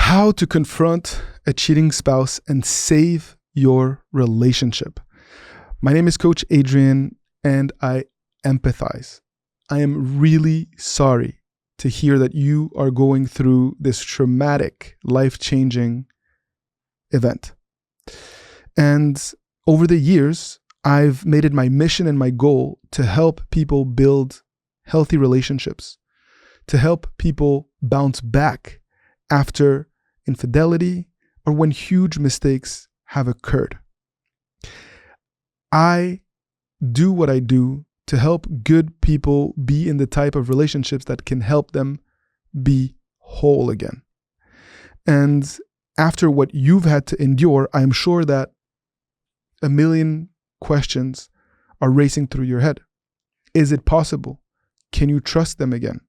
How to confront a cheating spouse and save your relationship. My name is Coach Adrian, and I empathize. I am really sorry to hear that you are going through this traumatic, life-changing event. And over the years, I've made it my mission and my goal to help people build healthy relationships, to help people bounce back after infidelity or when huge mistakes have occurred. I do what I do to help good people be in the type of relationships that can help them be whole again. And after what you've had to endure, I'm sure that a million questions are racing through your head. Is it possible? Can you trust them again?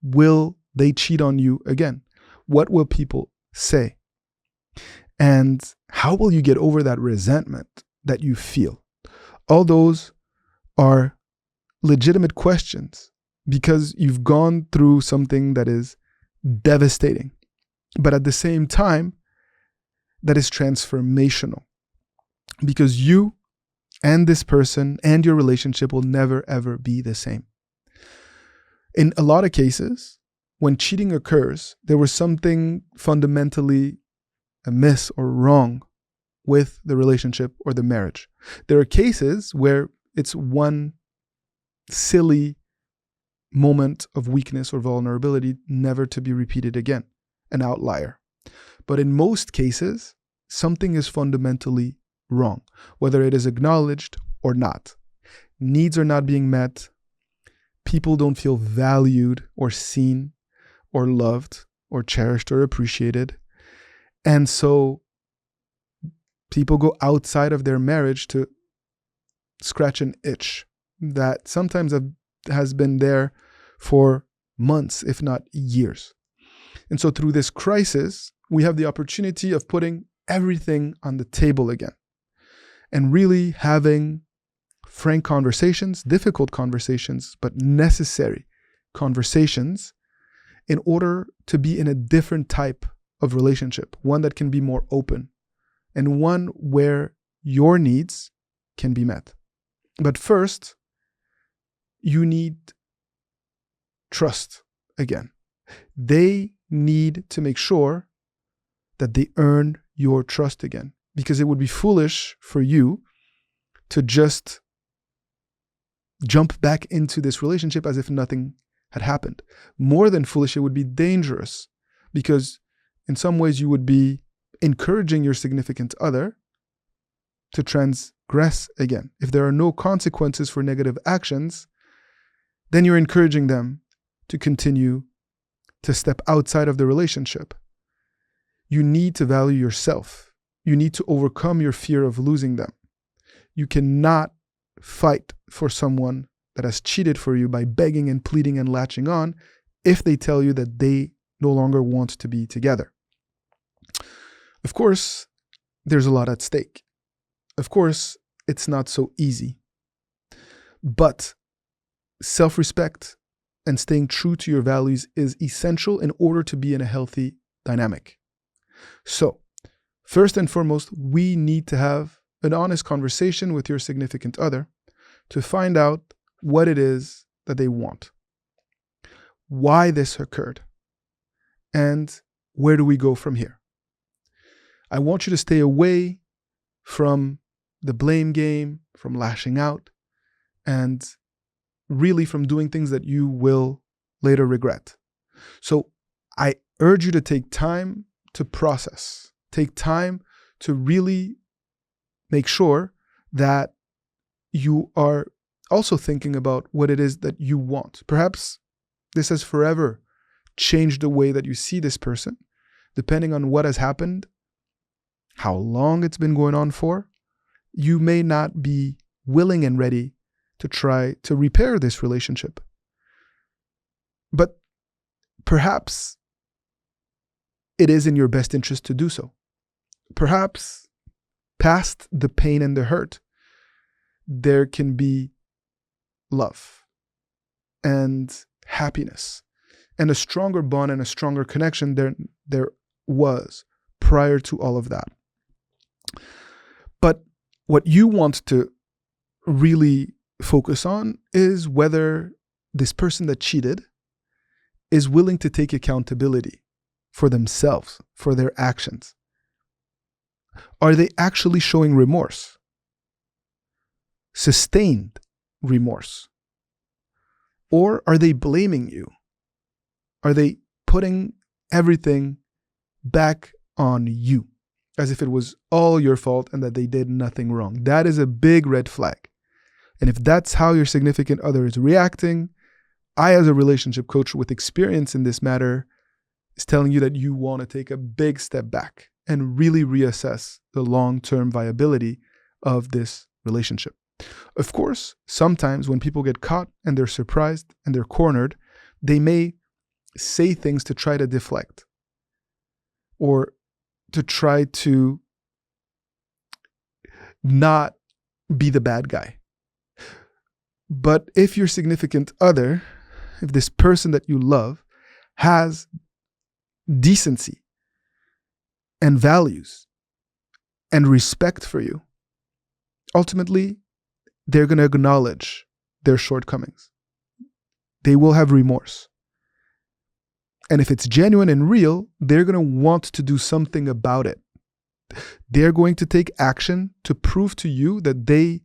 Will they cheat on you again? What will people say? And how will you get over that resentment that you feel? All those are legitimate questions because you've gone through something that is devastating, but at the same time, that is transformational because you and this person and your relationship will never, ever be the same. In a lot of cases, when cheating occurs, there was something fundamentally amiss or wrong with the relationship or the marriage. There are cases where it's one silly moment of weakness or vulnerability never to be repeated again, an outlier. But in most cases, something is fundamentally wrong, whether it is acknowledged or not. Needs are not being met. People don't feel valued or seen or loved or cherished or appreciated. And so people go outside of their marriage to scratch an itch that sometimes has been there for months, if not years. And so through this crisis, we have the opportunity of putting everything on the table again and really having frank conversations, difficult conversations, but necessary conversations in order to be in a different type of relationship, one that can be more open and one where your needs can be met. But first, you need trust again. They need to make sure that they earn your trust again, because it would be foolish for you to just jump back into this relationship as if nothing had happened. More than foolish, it would be dangerous because in some ways you would be encouraging your significant other to transgress again. If there are no consequences for negative actions, then you're encouraging them to continue to step outside of the relationship. You need to value yourself. You need to overcome your fear of losing them. You cannot fight for someone that has cheated for you by begging and pleading and latching on if they tell you that they no longer want to be together. Of course, there's a lot at stake. Of course, it's not so easy. But self-respect and staying true to your values is essential in order to be in a healthy dynamic. So, first and foremost, we need to have an honest conversation with your significant other to find out what it is that they want, why this occurred, and where do we go from here. I want you to stay away from the blame game, from lashing out, and really from doing things that you will later regret. So I urge you to take time to process, take time to really make sure that you are also thinking about what it is that you want. Perhaps this has forever changed the way that you see this person, depending on what has happened, how long it's been going on for. You may not be willing and ready to try to repair this relationship. But perhaps it is in your best interest to do so. Perhaps past the pain and the hurt, there can be love and happiness and a stronger bond and a stronger connection there was prior to all of that. But what you want to really focus on is whether this person that cheated is willing to take accountability for themselves, for their actions. Are they actually showing remorse? Sustained remorse? Or are they blaming you? Are they putting everything back on you as if it was all your fault and that they did nothing wrong? That is a big red flag. And if that's how your significant other is reacting, I, as a relationship coach with experience in this matter, is telling you that you want to take a big step back and really reassess the long-term viability of this relationship. Of course, sometimes when people get caught and they're surprised and they're cornered, they may say things to try to deflect or to try to not be the bad guy. But if your significant other, if this person that you love has decency and values and respect for you, ultimately, they're going to acknowledge their shortcomings. They will have remorse. And if it's genuine and real, they're going to want to do something about it. They're going to take action to prove to you that they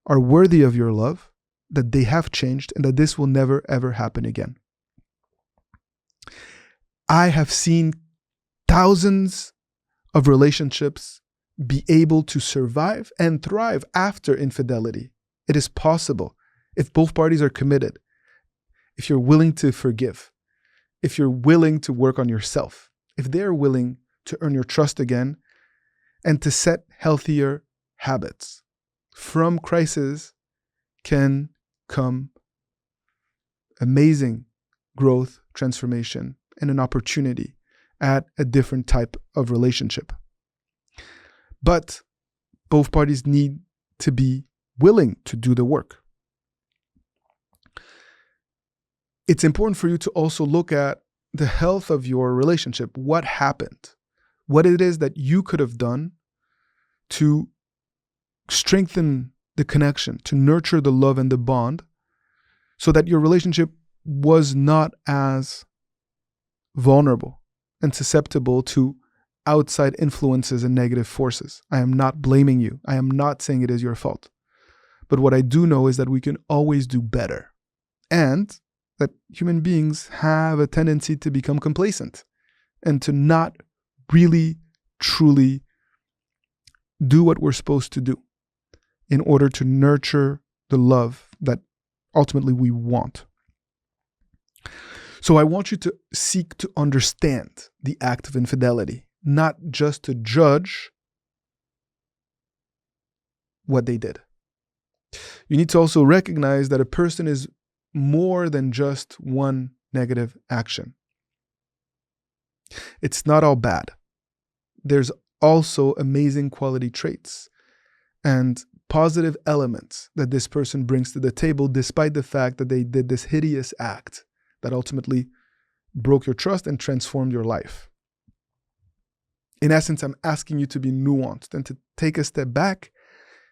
are worthy of your love, that they have changed, and that this will never, ever happen again. I have seen thousands of relationships be able to survive and thrive after infidelity. It is possible if both parties are committed, if you're willing to forgive, if you're willing to work on yourself, if they're willing to earn your trust again and to set healthier habits. From crisis can come amazing growth, transformation, and an opportunity at a different type of relationship. But both parties need to be willing to do the work. It's important for you to also look at the health of your relationship. What happened? What it is that you could have done to strengthen the connection, to nurture the love and the bond so that your relationship was not as vulnerable and susceptible to outside influences and negative forces. I am not blaming you. I am not saying it is your fault. But what I do know is that we can always do better, and that human beings have a tendency to become complacent and to not really, truly do what we're supposed to do in order to nurture the love that ultimately we want. So I want you to seek to understand the act of infidelity, not just to judge what they did. You need to also recognize that a person is more than just one negative action. It's not all bad. There's also amazing quality traits and positive elements that this person brings to the table, despite the fact that they did this hideous act that ultimately broke your trust and transformed your life. In essence, I'm asking you to be nuanced and to take a step back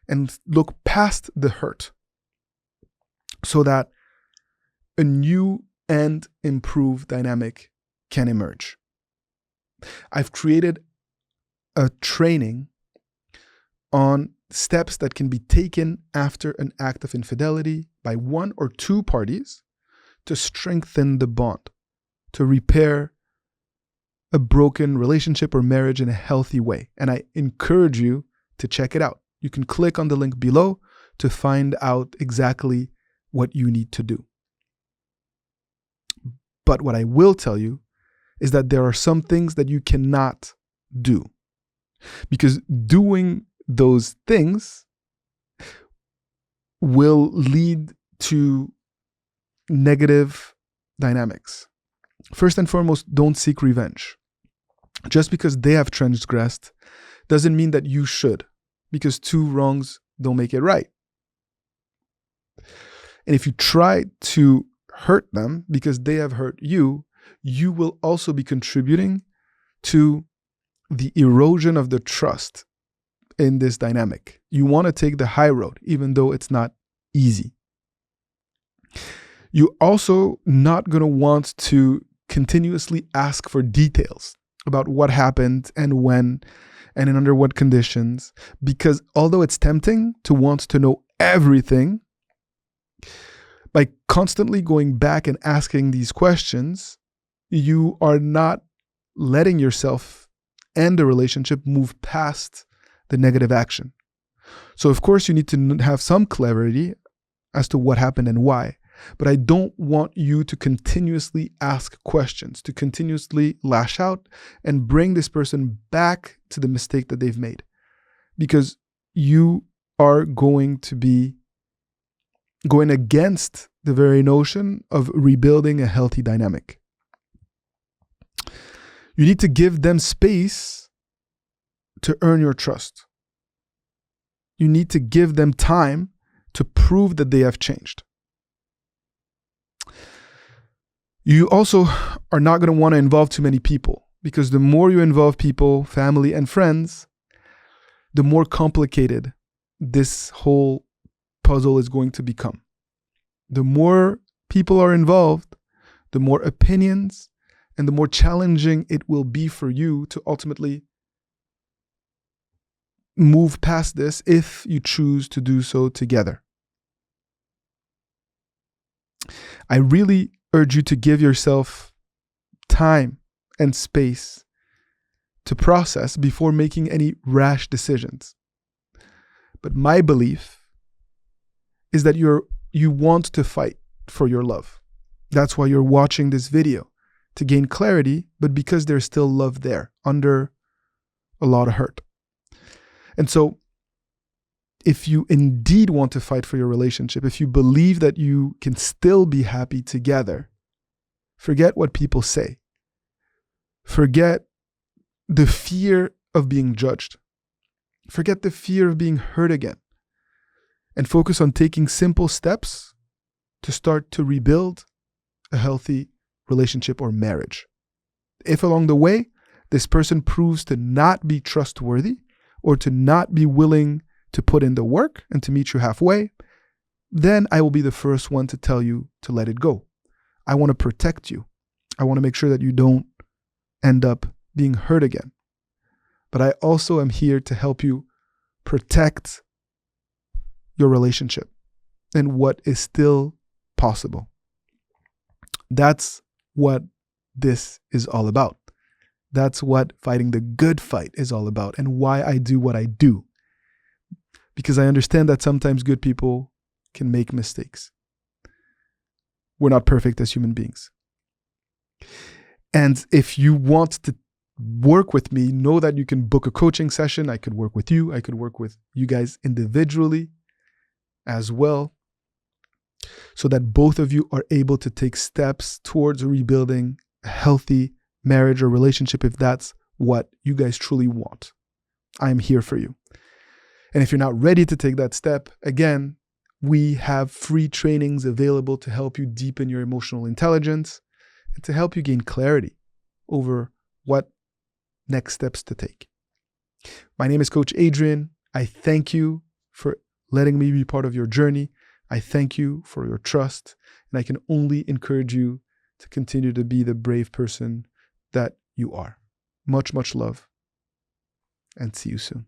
and look past the hurt so that a new and improved dynamic can emerge. I've created a training on steps that can be taken after an act of infidelity by one or two parties to strengthen the bond, to repair a broken relationship or marriage in a healthy way. And I encourage you to check it out. You can click on the link below to find out exactly what you need to do. But what I will tell you is that there are some things that you cannot do, because doing those things will lead to negative dynamics. First and foremost, don't seek revenge. Just because they have transgressed doesn't mean that you should, because two wrongs don't make it right. And if you try to hurt them because they have hurt you, you will also be contributing to the erosion of the trust in this dynamic. You want to take the high road, even though it's not easy. You're also not going to want to continuously ask for details about what happened and when and under what conditions, because although it's tempting to want to know everything, by constantly going back and asking these questions, you are not letting yourself and the relationship move past the negative action. So of course you need to have some clarity as to what happened and why, but I don't want you to continuously ask questions, to continuously lash out and bring this person back to the mistake that they've made, because you are going to be going against the very notion of rebuilding a healthy dynamic. You need to give them space to earn your trust. You need to give them time to prove that they have changed. You also are not going to want to involve too many people, because the more you involve people, family and friends, the more complicated this whole puzzle is going to become. The more people are involved, the more opinions, and the more challenging it will be for you to ultimately move past this if you choose to do so together. I really urge you to give yourself time and space to process before making any rash decisions. But my belief is that you want to fight for your love. That's why you're watching this video, to gain clarity, but because there's still love there under a lot of hurt. And so if you indeed want to fight for your relationship, if you believe that you can still be happy together, forget what people say. Forget the fear of being judged. Forget the fear of being hurt again. And focus on taking simple steps to start to rebuild a healthy relationship or marriage. If along the way, this person proves to not be trustworthy or to not be willing to put in the work and to meet you halfway, then I will be the first one to tell you to let it go. I want to protect you. I want to make sure that you don't end up being hurt again. But I also am here to help you protect your relationship and what is still possible. That's what this is all about. That's what fighting the good fight is all about, and why I do what I do. Because I understand that sometimes good people can make mistakes. We're not perfect as human beings. And if you want to work with me, know that you can book a coaching session. I could work with you. I could work with you guys individually as well, so that both of you are able to take steps towards rebuilding a healthy marriage or relationship, if that's what you guys truly want. I'm here for you. And if you're not ready to take that step, again, we have free trainings available to help you deepen your emotional intelligence and to help you gain clarity over what next steps to take. My name is Coach Adrian. I thank you for letting me be part of your journey. I thank you for your trust, and I can only encourage you to continue to be the brave person that you are. Much, much love, and see you soon.